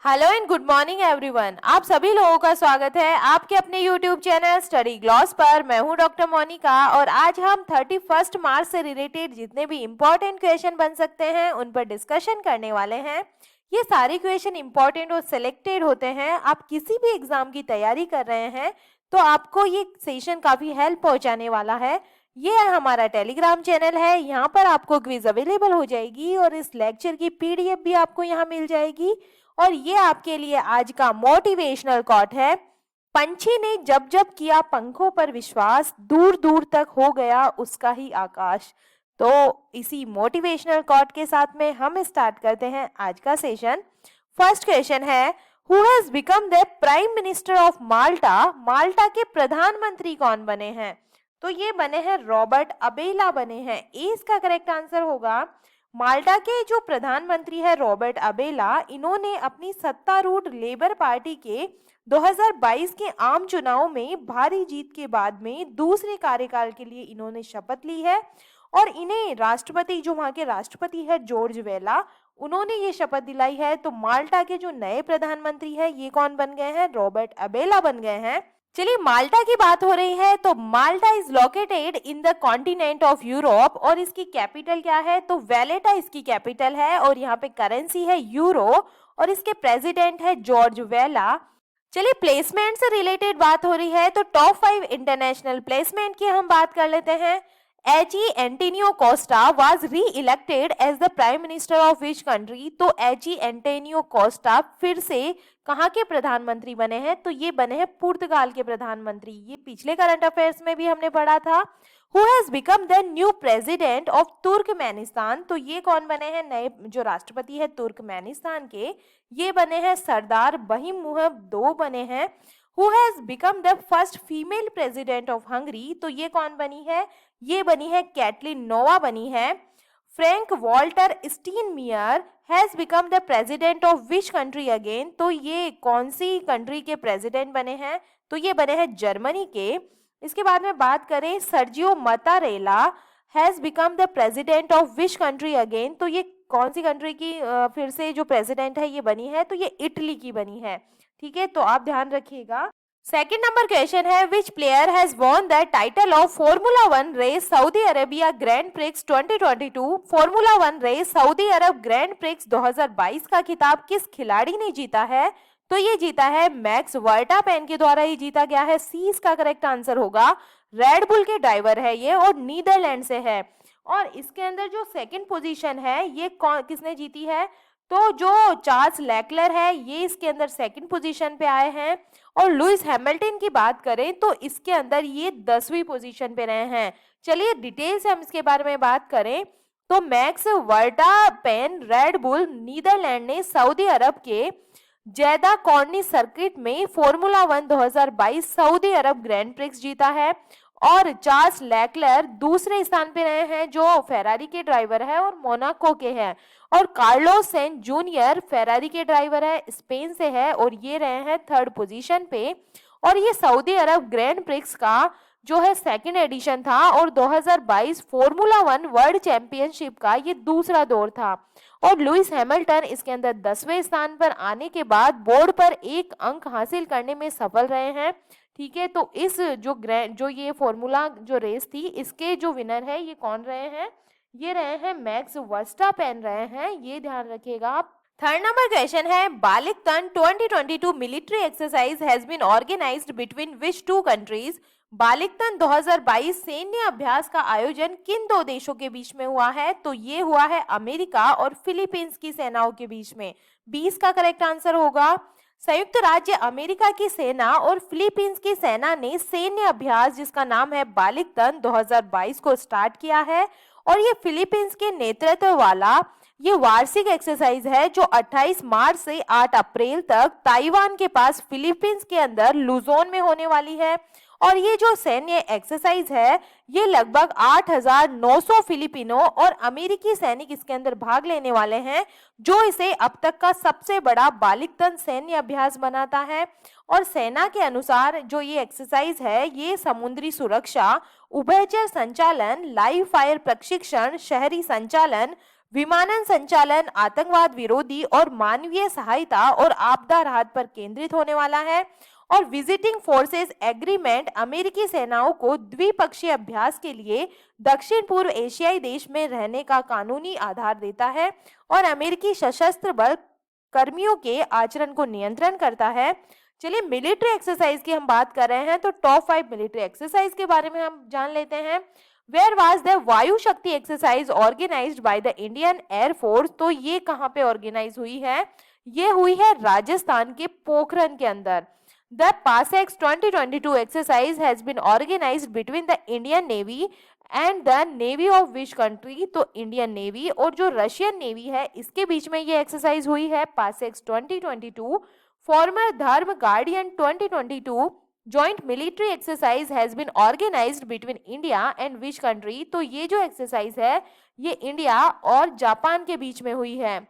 Hello and good morning everyone. आप सभी लोगों का स्वागत है आपके अपने यूट्यूब चैनल स्टडी ग्लॉस पर। मैं हूं डॉक्टर मोनिका और आज हम 31 मार्च से रिलेटेड जितने भी इम्पोर्टेंट क्वेश्चन बन सकते हैं उन पर डिस्कशन करने वाले हैं। ये सारे क्वेश्चन इम्पोर्टेंट और सिलेक्टेड होते हैं। आप किसी भी एग्जाम की तैयारी कर रहे हैं तो आपको ये सेशन काफी हेल्प पहुंचाने वाला है। ये हमारा टेलीग्राम चैनल है, यहाँ पर आपको क्विज अवेलेबल हो जाएगी और इस लेक्चर की पीडीएफ भी आपको यहाँ मिल जाएगी। और ये आपके लिए आज का मोटिवेशनल कोट है। पंछी ने जब जब किया पंखों पर विश्वास, दूर दूर तक हो गया उसका ही आकाश। तो इसी मोटिवेशनल कोट के साथ में हम स्टार्ट करते हैं आज का सेशन। फर्स्ट क्वेश्चन है, who has become the prime minister of Malta. Malta के प्रधानमंत्री कौन बने हैं? तो ये बने हैं रॉबर्ट अबेला बने हैं। ए इसका करेक्ट आंसर होगा। माल्टा के जो प्रधानमंत्री है रॉबर्ट अबेला, इन्होंने अपनी सत्तारूढ़ लेबर पार्टी के 2022 के आम चुनाव में भारी जीत के बाद में दूसरे कार्यकाल के लिए इन्होंने शपथ ली है और इन्हें राष्ट्रपति, जो वहां के राष्ट्रपति है जॉर्ज वेला, उन्होंने ये शपथ दिलाई है। तो माल्टा के जो नए प्रधानमंत्री है ये कौन बन गए हैं? रॉबर्ट अबेला बन गए हैं। चलिए, माल्टा की बात हो रही है तो Malta is located in the continent of Europe और इसकी कैपिटल क्या है? तो वैलेटा इसकी कैपिटल है और यहाँ पे करेंसी है यूरो और इसके प्रेसिडेंट है जॉर्ज वेला। चलिए, प्लेसमेंट से रिलेटेड बात हो रही है तो टॉप 5 इंटरनेशनल प्लेसमेंट की हम बात कर लेते हैं। H E. Antonio Costa was re-elected as the prime minister of which country. तो एच.ई. एंटोनियो कोस्टा फिर से कहाँ के प्रधानमंत्री बने हैं? तो ये बने हैं पुर्तगाल के प्रधानमंत्री। ये पिछले करंट अफेयर्स में भी हमने पढ़ा था। Who has become the new president of Turkmenistan. तो ये कौन बने हैं? नए जो राष्ट्रपति है तुर्कमेनिस्तान के, ये बने हैं सरदार बहिमुहब बने हैं। Who has become the first female president of Hungary. तो ये कौन बनी है? ये बनी है कैटलिन नोवा बनी है। Frank Walter Steinmeier has become the president of which country again. तो ये कौन सी कंट्री के प्रेसिडेंट बने हैं? तो ये बने हैं जर्मनी के। इसके बाद में बात करें, Sergio Mattarella has become the president of which country again. तो ये कौन सी कंट्री की फिर से जो प्रेसिडेंट है ये बनी है? तो ये इटली की बनी है। ठीक है, तो आप ध्यान रखिएगा। सेकेंड नंबर क्वेश्चन है, which player has won the title of formula 1 race Saudi Arabia grand prix 2022। Formula 1 race Saudi Arab grand prix 2022 का खिताब किस खिलाड़ी ने जीता है? तो ये जीता है मैक्स वर्स्टैपेन के द्वारा ही जीता गया है। सी इसका करेक्ट आंसर होगा। रेड बुल के ड्राइवर है ये और नीदरलैंड से है। और इसके अंदर जो सेकंड पोजीशन है ये किसने जीती है? तो जो चार्ल्स लेक्लर है ये इसके अंदर सेकंड पोजीशन पे आए हैं। और लुइस हैमिल्टन की बात करें तो इसके अंदर ये 10वीं पोजीशन पे रहे हैं। चलिए, डिटेल से हम इसके बारे में बात करें तो Max Verstappen Red Bull Netherlands ने सऊदी अरब के जेदा कॉर्नी सर्किट में formula 1 2022 Saudi Arab grand prix जीता है। और चार्ल्स लेक्लर दूसरे स्थान पे रहे हैं जो फेरारी के ड्राइवर है और मोनाको के हैं। और कार्लोस सेन जूनियर फेरारी के ड्राइवर है, स्पेन से है और ये रहे हैं थर्ड पोजीशन पे। और ये सऊदी अरब ग्रैंड प्रिक्स का जो है सेकंड एडिशन था और 2022 फॉर्मूला 1 वर्ल्ड चैंपियनशिप का ये दूसरा दौर था। और लुइस हैमिल्टन इसके अंदर 10वें स्थान पर आने के बाद बोर्ड पर 1 अंक हासिल करने में सफल रहे हैं। ठीक है, तो इस जो ये फॉर्मूला जो रेस थी इसके जो विनर है ये कौन रहे हैं? ये रहे हैं मैक्स वर्स्टैपेन रहे हैं, ये ध्यान रखिएगा आप। थर्ड नंबर क्वेश्चन है, Balikatan 2022 military exercise has been organised between which two countries. Balikatan 2022 सैन्य अभ्यास का आयोजन किन दो देशों के बीच में हुआ है? तो ये हुआ है अमेरिका और फिलीपींस की सेनाओं के बीच में। 20 का करेक्ट आंसर होगा। संयुक्त राज्य अमेरिका की सेना और फिलीपींस की सेना ने सैन्य अभ्यास जिसका नाम है बालिकतन 2022 को स्टार्ट किया है। और ये फिलीपींस के नेतृत्व वाला ये वार्षिक एक्सरसाइज है जो 28 मार्च से 8 अप्रैल तक ताइवान के पास फिलीपींस के अंदर लुजोन में होने वाली है। और ये जो सैन्य एक्सरसाइज है ये लगभग 8,900 फिलिपिनो और अमेरिकी सैनिक इसके अंदर भाग लेने वाले हैं, जो इसे अब तक का सबसे बड़ा बालिकतन सैन्य अभ्यास बनाता है। और सेना के अनुसार जो ये एक्सरसाइज है ये समुद्री सुरक्षा, उभयचर संचालन, लाइव फायर प्रशिक्षण, शहरी संचालन, विमानन संचालन आतंकवाद विरोधी और मानवीय सहायता और आपदा राहत पर केंद्रित होने वाला है। और विजिटिंग फोर्सेस एग्रीमेंट अमेरिकी सेनाओं को द्विपक्षीय अभ्यास के लिए दक्षिण पूर्व एशियाई देश में रहने का कानूनी आधार देता है और अमेरिकी सशस्त्र बल कर्मियों के आचरण को नियंत्रण करता है। चलिए मिलिट्री एक्सरसाइज की हम बात कर रहे हैं तो टॉप 5 मिलिट्री एक्सरसाइज के बारे में हम जान लेते हैं। Where was the Vayu Shakti exercise organised by the Indian air force, तो ये कहाँ पे ऑर्गेनाइज हुई है? ये हुई है राजस्थान के पोखरण के अंदर। The PASSEX 2022 exercise has been organized between the Indian Navy and the navy of which country, तो इंडियन नेवी और जो रशियन नेवी है इसके बीच में ये एक्सरसाइज हुई है। PASSEX 2022 former Dharma guardian 2022 joint military exercise has been organised between India and which country, तो ये जो एक्सरसाइज है ये इंडिया और जापान के बीच में हुई है।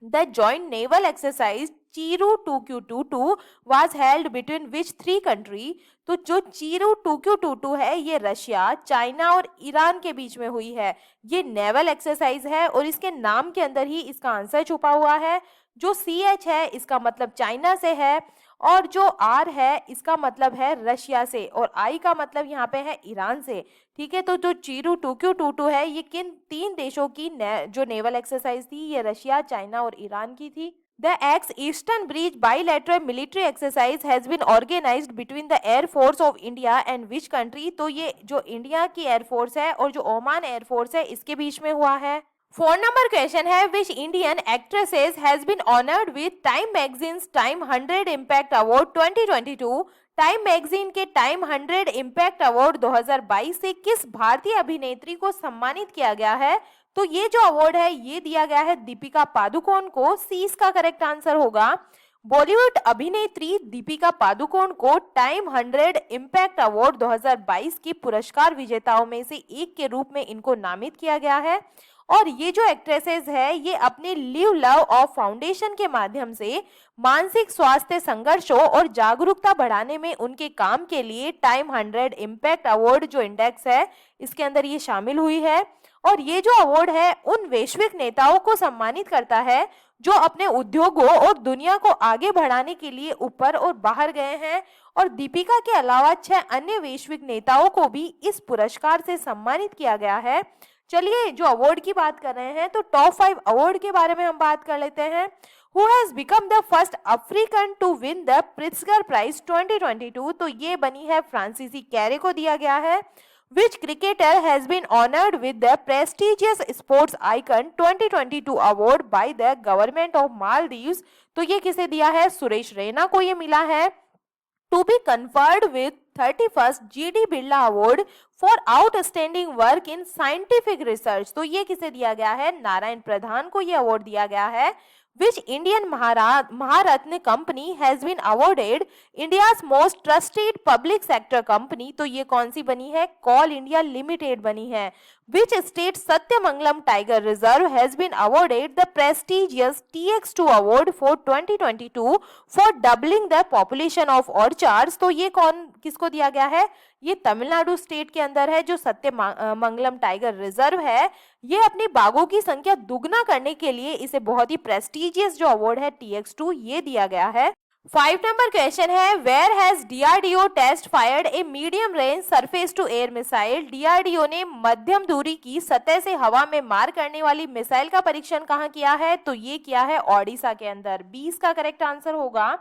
The joint naval exercise Chiru 2Q22 was held between which 3 country, तो जो चीरू 2Q22 है ये रशिया, चाइना और ईरान के बीच में हुई है। ये नेवल एक्सरसाइज है और इसके नाम के अंदर ही इसका आंसर छुपा हुआ है। जो CH है इसका मतलब चाइना से है और जो R है इसका मतलब है रशिया से और I का मतलब यहाँ पे है ईरान से। ठीक है, तो जो चीरू 2Q22 है ये किन 3 देशों की जो नेवल एक्सरसाइज थी, ये रशिया, चाइना और ईरान की थी। The ex-Eastern Bridge bilateral military exercise has been organized between the Air Force of India and which country, तो ये जो इंडिया की एयरफोर्स है और जो ओमान एयरफोर्स है इसके बीच में हुआ है। 4 नंबर क्वेश्चन है, which Indian actresses has been honoured with Time magazines Time 100 impact award 2022। Time magazine के टाइम 100 इम्पैक्ट अवार्ड 2022 से किस भारतीय अभिनेत्री को सम्मानित किया गया है? तो ये जो अवार्ड है ये दिया गया है दीपिका पादुकोण को। सी इसका करेक्ट आंसर होगा। बॉलीवुड अभिनेत्री दीपिका पादुकोण को टाइम 100 इम्पैक्ट अवार्ड 2022 की पुरस्कार विजेताओं में से एक के रूप में इनको नामित किया गया है। और ये जो एक्ट्रेसेस है ये अपने लिव लव ऑफ फाउंडेशन के माध्यम से मानसिक स्वास्थ्य संघर्षों और जागरूकता बढ़ाने में उनके काम के लिए टाइम 100 इम्पैक्ट अवार्ड जो इंडेक्स है इसके अंदर ये शामिल हुई है। और ये जो अवार्ड है उन वैश्विक नेताओं को सम्मानित करता है जो अपने उद्योगों और दुनिया को आगे बढ़ाने के लिए ऊपर और बाहर गए हैं। और दीपिका के अलावा 6 अन्य वैश्विक नेताओं को भी इस पुरस्कार से सम्मानित किया गया है। चलिए जो अवार्ड की बात कर रहे हैं तो टॉप 5 अवार्ड के बारे में हम बात कर लेते हैं। Who has become the first African to win the Pritzker Prize 2022, तो ये बनी है फ्रांसीसी कैरे को दिया गया है। Which cricketer has been honored with the prestigious Sports Icon 2022 award by the government of Maldives, तो ये किसे दिया है? सुरेश रैना को ये मिला है। To be conferred with 31st GD Birla award for outstanding work in scientific research, तो ये किसे दिया गया है? नारायण प्रधान को ये अवार्ड दिया गया है। Which Indian Maharatna company has been awarded India's most trusted public sector company, तो ये कौन सी बनी है? कॉल इंडिया लिमिटेड बनी है। Which state Sathyamangalam tiger reserve has been awarded the prestigious TX2 award for 2022 for doubling the population of orchards, तो ये कौन किसको दिया गया है? ये तमिलनाडु स्टेट के अंदर है जो सत्यमंगलम टाइगर रिजर्व है। ये अपनी बाघों की संख्या दुगना करने के लिए इसे बहुत ही प्रेस्टिजियस जो अवार्ड है TX2 ये दिया गया है। 5 नंबर क्वेश्चन है, where has DRDO test fired a medium range surface to air missile, DRDO ने मध्यम दूरी की सतह से हवा में मार करने वाली मिसाइल का परीक्षण कहाँ किया है? तो ये किया है ओडिशा के अंदर। 20 का करेक्ट आंसर होगा।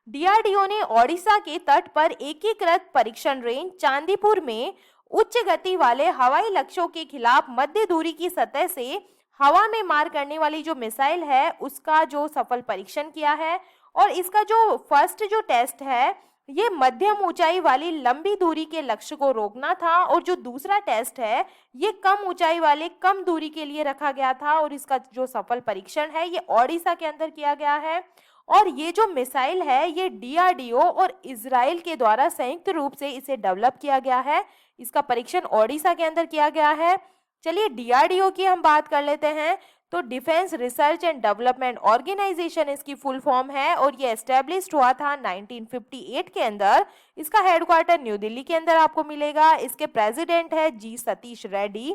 DRDO ने ओडिशा के तट पर एकीकृत परीक्षण रेंज चांदीपुर में उच्च गति वाले हवाई लक्ष्यों के खिलाफ मध्य दूरी की सतह से हवा में मार करने वाली जो मिसाइल है उसका जो सफल परीक्षण किया है। और इसका जो फर्स्ट जो टेस्ट है ये मध्यम ऊंचाई वाली लंबी दूरी के लक्ष्य को रोकना था और जो दूसरा टेस्ट है ये कम ऊंचाई वाले कम दूरी के लिए रखा गया था और इसका जो सफल परीक्षण है ये ओडिशा के अंदर किया गया है। और ये जो मिसाइल है ये DRDO और इजराइल के द्वारा संयुक्त रूप से इसे डेवलप किया गया है। इसका परीक्षण ओडिशा के अंदर किया गया है। चलिए डीआरडीओ की हम बात कर लेते हैं। तो defence research and development organisation इसकी फुल फॉर्म है और ये एस्टेब्लिश्ड हुआ था 1958 के अंदर। इसका हेडक्वार्टर न्यू दिल्ली के अंदर आपको मिलेगा। इसके प्रेसिडेंट है G Satish Reddy.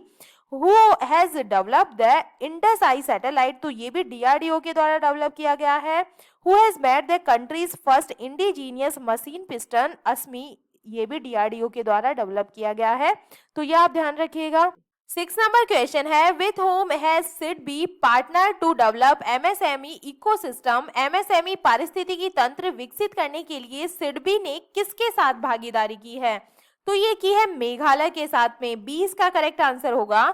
Who has developed the Indus I satellite, तो ये भी डीआरडीओ के द्वारा डेवलप किया गया है। Who has made the country's first indigenous machine pistol Asmi, ये भी डीआरडीओ के द्वारा डेवलप किया गया है। तो ये आप ध्यान रखिएगा। 6 नंबर क्वेश्चन है, with whom has SIDBI partner to develop MSME ecosystem. MSME पारिस्थितिकी तंत्र विकसित करने के लिए सिडबी ने किसके साथ भागीदारी की है? तो ये की है मेघालय के साथ में। 20 का करेक्ट आंसर होगा।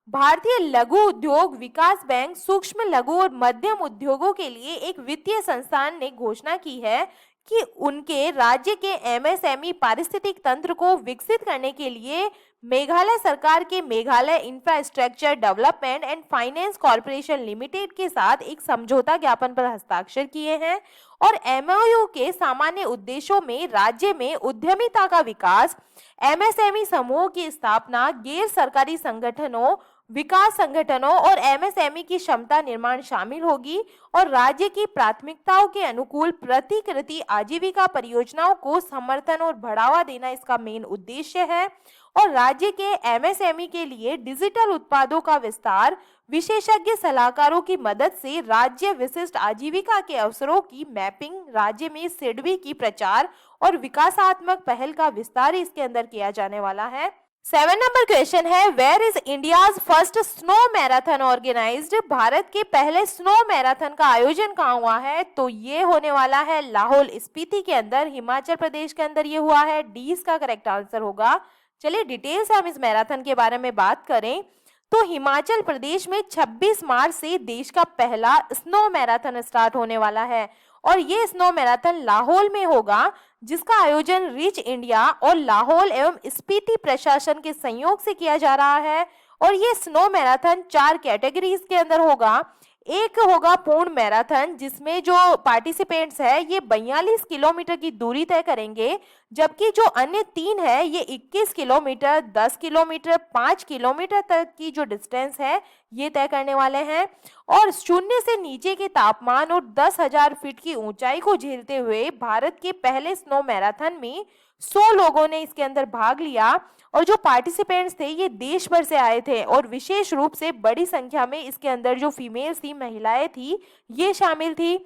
भारतीय लघु उद्योग विकास बैंक सूक्ष्म लघु और मध्यम उद्योगों के लिए एक वित्तीय संस्थान ने घोषणा की है कि उनके राज्य के एमएसएमई पारिस्थितिक तंत्र को विकसित करने के लिए मेघालय सरकार के Meghalaya infrastructure development and finance corporation limited के साथ एक समझौता ज्ञापन पर हस्ताक्षर किए हैं। और एमओयू के सामान्य उद्देश्यों में राज्य में उद्यमिता का विकास, एमएसएमई समूहों की स्थापना, गैर सरकारी संगठनों, विकास संगठनों और एमएसएमई की क्षमता निर्माण शामिल होगी। और राज्य की प्राथमिकताओं के अनुकूल प्रतिकृति आजीविका परियोजनाओं को समर्थन और बढ़ावा देना इसका मेन उद्देश्य है। और राज्य के एमएसएमई के लिए डिजिटल उत्पादों का विस्तार, विशेषज्ञ सलाहकारों की मदद से राज्य विशिष्ट आजीविका के अवसरों की मैपिंग, राज्य में सिडबी की प्रचार और विकासात्मक पहल का विस्तार इसके अंदर किया जाने वाला है। 7 नंबर क्वेश्चन है, where is India's first snow marathon organised. भारत के पहले स्नो मैराथन का आयोजन कहाँ हुआ है? तो ये होने वाला है लाहौल स्पीति के अंदर, हिमाचल प्रदेश के अंदर ये हुआ है। डी इसका करेक्ट आंसर होगा। चलिए डिटेल से हम इस मैराथन के बारे में बात करें तो हिमाचल प्रदेश में 26 मार्च से देश का पहला स्नो मैराथन स्टार्ट होने वाला है। और ये स्नो मैराथन लाहौल में होगा, जिसका आयोजन रिच इंडिया और लाहौल एवं स्पीति प्रशासन के संयोग से किया जा रहा है। और ये स्नो मैराथन 4 कैटेगरीज के अंदर होगा। एक होगा पूर्ण मैराथन, जिसमें जो पार्टिसिपेंट्स है ये 42 किलोमीटर की दूरी तय करेंगे, जबकि जो अन्य 3 है ये 21 किलोमीटर, 10 किलोमीटर, 5 किलोमीटर तक की जो डिस्टेंस है ये तय करने वाले हैं। और शून्य से नीचे के तापमान और 10,000 फीट की ऊंचाई को झेलते हुए भारत के पहले स्नो मैराथन में 100 लोगों ने इसके अंदर भाग लिया। और जो पार्टिसिपेंट्स थे ये देश भर से आए थे और विशेष रूप से बड़ी संख्या में इसके अंदर जो फीमेल्स थी, महिलाएं थी, ये शामिल थी।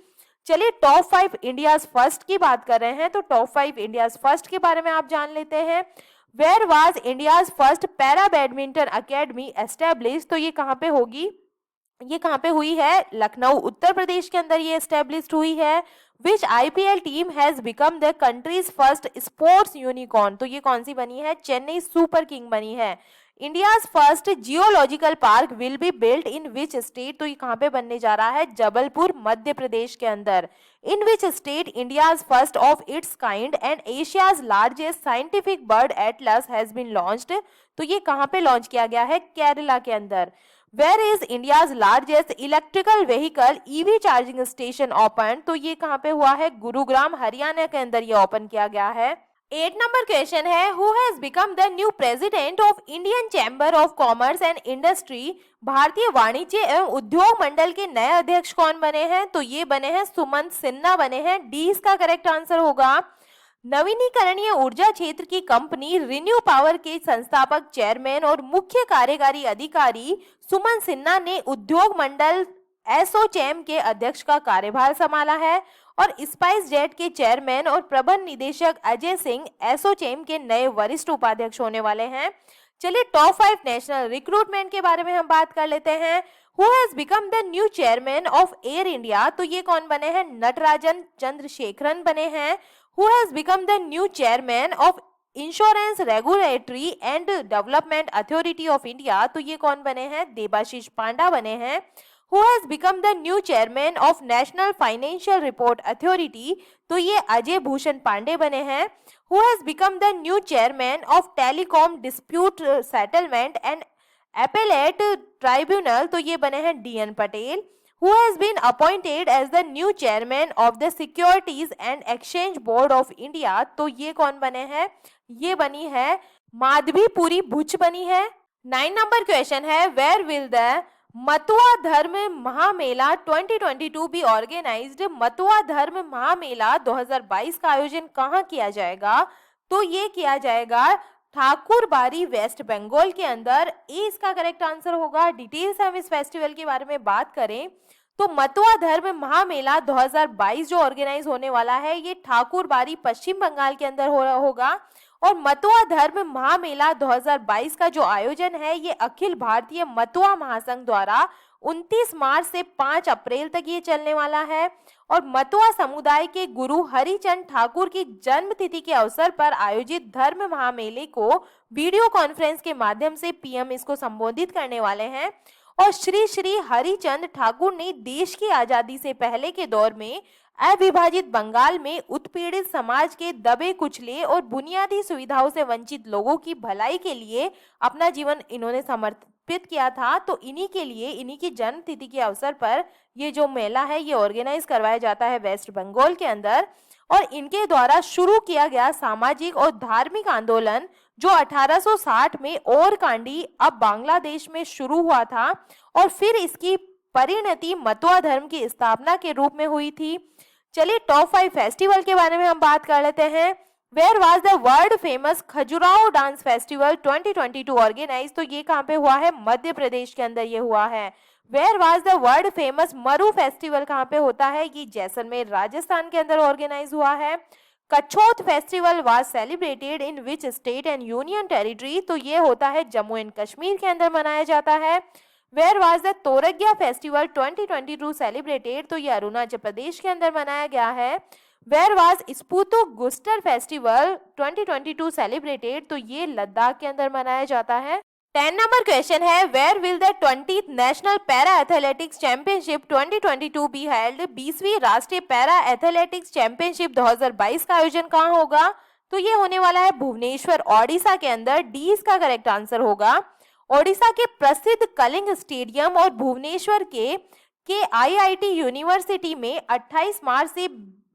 चलिए टॉप 5 इंडियाज फर्स्ट की बात कर रहे हैं तो टॉप 5 इंडियाज फर्स्ट के बारे में आप जान लेते हैं। Where was India's first para badminton academy establish, तो ये कहाँ पे होगी? ये कहाँ पे हुई है? लखनऊ उत्तर प्रदेश के अंदर ये एस्टेब्लिश्ड हुई है। Which IPL team has become the country's first sports unicorn, तो ये कौन सी बनी है? चेन्नई सुपर किंग बनी है। India's first geological park will be built in which state, तो ये कहाँ पे बनने जा रहा है? जबलपुर मध्य प्रदेश के अंदर। In which state India's first of its kind and Asia's largest scientific bird atlas has been launched, तो ये कहाँ पे लॉन्च किया गया है? केरला के अंदर। Where is India's largest electrical vehicle EV charging station open, तो ये कहाँ पे हुआ है? गुरुग्राम हरियाणा के अंदर ये ओपन किया गया है। 8 नंबर क्वेश्चन है, who has become the new president of Indian chamber of commerce and industry. भारतीय वाणिज्य एवं उद्योग मंडल के नए अध्यक्ष कौन बने हैं? तो ये बने हैं सुमंत सिन्हा बने हैं। डी इसका करेक्ट आंसर होगा। नवीनीकरणीय ऊर्जा क्षेत्र की कंपनी रिन्यू पावर के संस्थापक, चेयरमैन और मुख्य कार्यकारी अधिकारी सुमन सिन्हा ने उद्योग मंडल एसोचैम के अध्यक्ष का कार्यभार संभाला है। और स्पाइस जेट के चेयरमैन और प्रबंध निदेशक अजय सिंह एसोचैम के नए वरिष्ठ उपाध्यक्ष होने वाले हैं। चलिए टॉप 5 नेशनल रिक्रूटमेंट के बारे में हम बात कर लेते हैं। Who has become the new chairman of air India, तो ये कौन बने हैं? नटराजन चंद्रशेखरन बने हैं। Who has become the new chairman of insurance regulatory and development authority of India, तो ये कौन बने हैं? देबाशीष पांडा बने हैं। Who has become the new chairman of national financial report authority, तो ये अजय भूषण पांडे बने हैं। Who has become the new chairman of telecom dispute settlement and appellate tribunal, तो ये बने हैं DN Patel. Who has been appointed as the new chairman of the Securities and Exchange Board of India, तो ये कौन बने हैं? ये बनी है माधवी पुरी भुज बनी है। 9 नंबर क्वेश्चन है, वेयर विल द मतुआ धर्म महामेला 2022 बी ऑर्गेनाइज्ड। मतुआ धर्म महामेला 2022 का आयोजन कहाँ किया जाएगा? तो ये किया जाएगा ठाकुरबाड़ी वेस्ट बंगाल के अंदर। ए इसका करेक्ट आंसर होगा। डिटेल्स हम इस फेस्टिवल के बारे में बात करें तो मतुआ धर्म महामेला 2022 जो ऑर्गेनाइज होने वाला है ये ठाकुरबाड़ी पश्चिम बंगाल के अंदर होगा। और मतुआ धर्म महामेला 2022 का जो आयोजन है ये अखिल भारतीय मतुआ महासंघ द्वारा 29 मार्च से 5 अप्रैल तक ये चलने वाला है। और मतुआ समुदाय के गुरु हरिचंद ठाकुर की जन्म तिथि के अवसर पर आयोजित धर्म महामेले को वीडियो कॉन्फ्रेंस के माध्यम से पीएम इसको संबोधित करने वाले हैं। और श्री श्री हरिचंद ठाकुर ने देश की आजादी से पहले के दौर में अविभाजित बंगाल में उत्पीड़ित समाज के दबे कुचले और बुनियादी सुविधाओं से वंचित लोगों की भलाई के लिए अपना जीवन इन्होंने समर्पित किया था। तो इन्हीं के लिए इन्हीं की जन्म तिथि के अवसर पर ये जो मेला है ये ऑर्गेनाइज करवाया जाता है वेस्ट बंगाल के अंदर। और इनके द्वारा शुरू किया गया सामाजिक और धार्मिक आंदोलन जो 1860 में ओरकांडी अब बांग्लादेश में शुरू हुआ था और फिर इसकी परिणति मतुआ धर्म की स्थापना के रूप में हुई थी। चलिए टॉप 5 फेस्टिवल के बारे में हम बात कर लेते हैं। Where was the world famous Khajuraho dance festival 2022 organise. तो ये कहाँ पे हुआ है? मध्य प्रदेश के अंदर ये हुआ है। Where was the world famous Maru festival कहाँ पे होता है? ये जैसलमेर राजस्थान के अंदर ऑर्गेनाइज हुआ है। Kachhot festival was celebrated in which state and union territory. तो ये होता है जम्मू एंड कश्मीर के अंदर मनाया जाता है। Where was the Torgya festival 2022 celebrated. तो ये अरुणाचल प्रदेश के अंदर मनाया गया है। Where was Spituk Gustor festival 2022 celebrated. तो ये लद्दाख के अंदर मनाया जाता है। 10 नंबर क्वेश्चन है, where will the 20th national para athletics championship 2022 be held. 20वीं राष्ट्रीय पैरा एथलेटिक्स चैंपियनशिप 2022 का आयोजन कहाँ होगा? तो ये होने वाला है भुवनेश्वर ओडिशा के अंदर। डी इसका करेक्ट आंसर होगा। ओडिशा के प्रसिद्ध कलिंग स्टेडियम और भुवनेश्वर के आईआईटी यूनिवर्सिटी में 28 मार्च से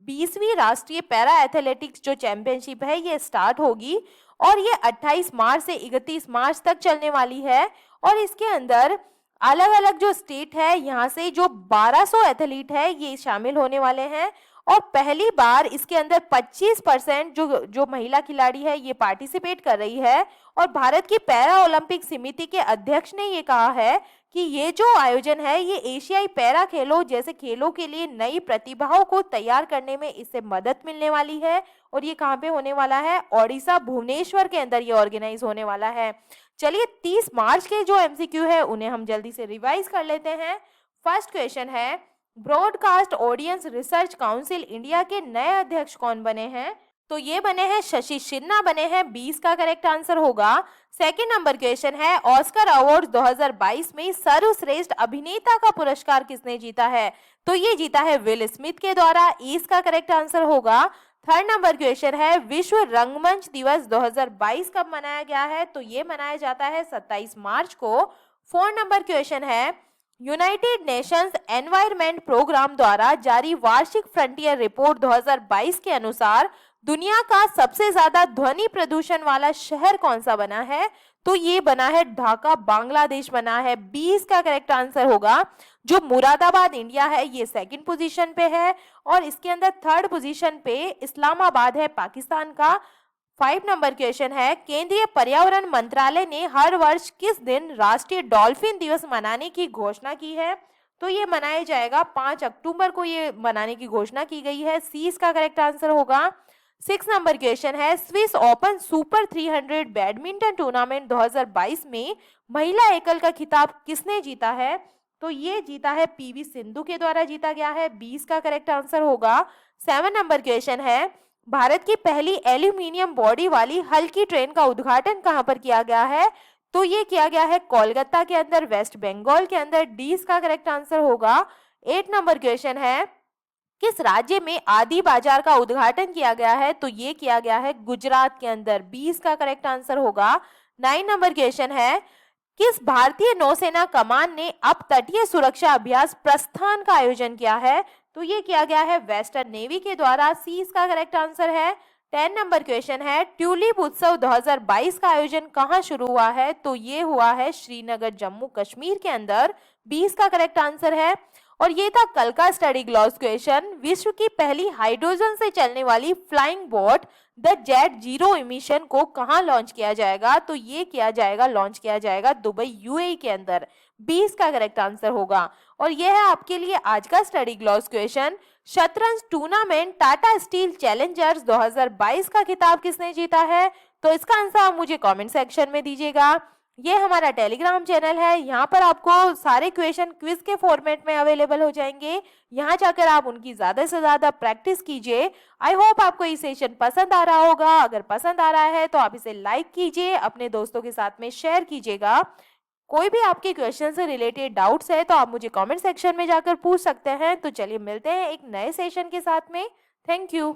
20वीं राष्ट्रीय पैरा एथलेटिक्स जो चैंपियनशिप है ये स्टार्ट होगी और ये 28 मार्च से 31 मार्च तक चलने वाली है। और इसके अंदर अलग अलग जो स्टेट है यहाँ से जो 1200 एथलीट है ये शामिल होने वाले हैं। और पहली बार इसके अंदर 25% जो महिला खिलाड़ी है ये पार्टिसिपेट कर रही है। और भारत की पैरा ओलंपिक समिति के अध्यक्ष ने ये कहा है कि ये जो आयोजन है ये एशियाई पैरा खेलों जैसे खेलों के लिए नई प्रतिभाओं को तैयार करने में इससे मदद मिलने वाली है। और ये कहाँ पे होने वाला है? ओडिशा भुवनेश्वर के अंदर ये ऑर्गेनाइज होने वाला है। चलिए 30 मार्च के जो एमसीक्यू है उन्हें हम जल्दी से रिवाइज कर लेते हैं। फर्स्ट क्वेश्चन है, broadcast audience research council India के नए अध्यक्ष कौन बने हैं? तो ये बने हैं शशि सिन्हा बने हैं। 20 का करेक्ट आंसर होगा। सेकंड नंबर क्वेश्चन है, ऑस्कर अवार्ड 2022 में सर्वश्रेष्ठ अभिनेता का पुरस्कार किसने जीता है? तो ये जीता है विल स्मिथ के द्वारा। इसका करेक्ट आंसर होगा। थर्ड नंबर क्वेश्चन है, विश्व रंगमंच दिवस 2022 कब मनाया गया है? तो ये मनाया जाता है 27 मार्च को। फोर्थ नंबर क्वेश्चन है, यूनाइटेड नेशंस एनवायरनमेंट प्रोग्राम द्वारा जारी वार्षिक फ्रंटियर रिपोर्ट 2022 के अनुसार दुनिया का सबसे ज्यादा ध्वनि प्रदूषण वाला शहर कौन सा बना है? तो ये बना है ढाका, बांग्लादेश बना है। 20 का करेक्ट आंसर होगा। जो मुरादाबाद इंडिया है ये सेकंड पोजीशन पे है और इसके अंदर थर्ड पोजीशन पे इस्लामाबाद है पाकिस्तान का। 5 नंबर क्वेश्चन है, केंद्रीय पर्यावरण मंत्रालय ने हर वर्ष किस दिन राष्ट्रीय डॉल्फिन दिवस मनाने की घोषणा की है? तो ये मनाया जाएगा 5 अक्टूबर को ये मनाने की घोषणा की गई है। सी इसका करेक्ट आंसर होगा। 6 नंबर क्वेश्चन है, Swiss open super 300 badminton tournament 2022 में महिला एकल का खिताब किसने जीता है? तो ये जीता है पीवी सिंधु के द्वारा जीता गया है। 20 का करेक्ट आंसर होगा। 7 नंबर क्वेश्चन है, भारत की पहली एल्यूमिनियम बॉडी वाली हल्की ट्रेन का उद्घाटन कहां पर किया गया है? तो ये किया गया है कोलकाता के अंदर, वेस्ट बंगाल के अंदर। 20 का करेक्ट आंसर होगा। 8 नंबर क्वेश्चन है, किस राज्य में आदि बाजार का उद्घाटन किया गया है? तो ये किया गया है गुजरात के अंदर। 20 का करेक्ट आंसर होगा। 9 नंबर क्वेश्चन है, किस भारतीय नौसेना कमान ने अब तटीय सुरक्षा अभ्यास प्रस्थान का आयोजन किया है? तो ये किया गया है वेस्टर्न नेवी के द्वारा। सी इसका करेक्ट आंसर है। 10 नंबर क्वेश्चन है, ट्यूलिप उत्सव 2022 का आयोजन कहाँ शुरू हुआ है? तो ये हुआ है श्रीनगर, जम्मू कश्मीर के अंदर। 20 का करेक्ट आंसर है। और ये था कल का स्टडी ग्लॉस क्वेश्चन, विश्व की पहली हाइड्रोजन से चलने वाली flying boat the jet zero emission को कहाँ लॉन्च किया जाएगा? तो ये लॉन्च किया जाएगा दुबई, यूएई के अंदर। 20 का करेक्ट आंसर होगा। और यह है आपके लिए आज का स्टडी ग्लॉस क्वेश्चन, शतरंज टूर्नामेंट टाटा स्टील चैलेंजर्स 2022 का खिताब किसने जीता है? तो इसका आंसर आप मुझे कमेंट सेक्शन में दीजिएगा। ये हमारा टेलीग्राम चैनल है, यहाँ पर आपको सारे क्वेश्चन क्विज के फॉर्मेट में अवेलेबल हो जाएंगे। यहाँ जाकर आप उनकी ज्यादा से ज्यादा प्रैक्टिस कीजिए। आई होप आपको ये सेशन पसंद आ रहा होगा। अगर पसंद आ रहा है तो आप इसे लाइक कीजिए, अपने दोस्तों के साथ में शेयर कीजिएगा। कोई भी आपके क्वेश्चन से रिलेटेड डाउट्स है तो आप मुझे कमेंट सेक्शन में जाकर पूछ सकते हैं। तो चलिए मिलते हैं एक नए सेशन के साथ में। Thank you.